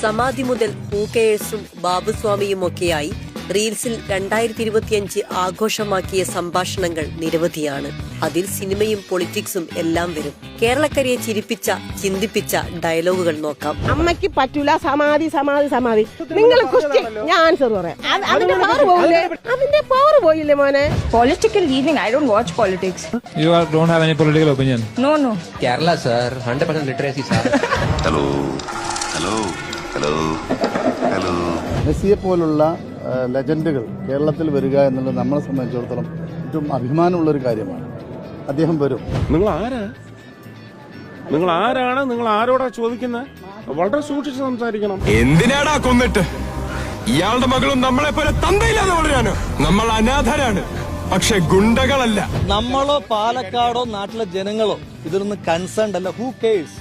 സമാധി മുതൽ പൂക്കേഴ്സും ബാബുസ്വാമിയുമൊക്കെയായി റീൽസിൽ 2025 ആഘോഷമാക്കിയ സംഭാഷണങ്ങൾ നിരവധിയാണ്. അതിൽ സിനിമയും പൊളിറ്റിക്സും എല്ലാം വരും. കേരളക്കരയെ ചിരിപ്പിച്ച ചിന്തിപ്പിച്ച ഡയലോഗുകൾ നോക്കാം. അമ്മയ്ക്ക് പറ്റൂല സമാധി സമാധി സമാധി. നിങ്ങൾ ഞാൻ ആൻസർ പറയാം. അതിന്റെ പവർ പോയില്ലേ മോനെ. Political reading, I don't watch politics. You don't have any political opinion? No. Kerala sir, 100% literacy sir. Hello. മെസ്സിയെ പോലുള്ള ലെജൻഡുകൾ കേരളത്തിൽ വരിക എന്നുള്ളത് നമ്മളെ സംബന്ധിച്ചിടത്തോളം ഏറ്റവും അഭിമാനമുള്ളൊരു കാര്യമാണ്. അദ്ദേഹം വരും. നിങ്ങൾ ആരാണ്? നിങ്ങൾ ആരോടാ ചോദിക്കുന്നത്? വളരെ സൂക്ഷിച്ച് സംസാരിക്കണം. എന്തിനാടാ കൊന്നിട്ട്? ഇയാളുടെ മകളും നമ്മളെ പോലെ തന്തയില്ലാതെ വളരാനോ? നമ്മൾ അനാഥരാണ്, പക്ഷെ ഗുണ്ടകളല്ല. നമ്മളോ പാലക്കാടോ നാട്ടിലെ ജനങ്ങളോ ഇതിലൊന്നും കൺസേൺഡ് അല്ല. Who cares?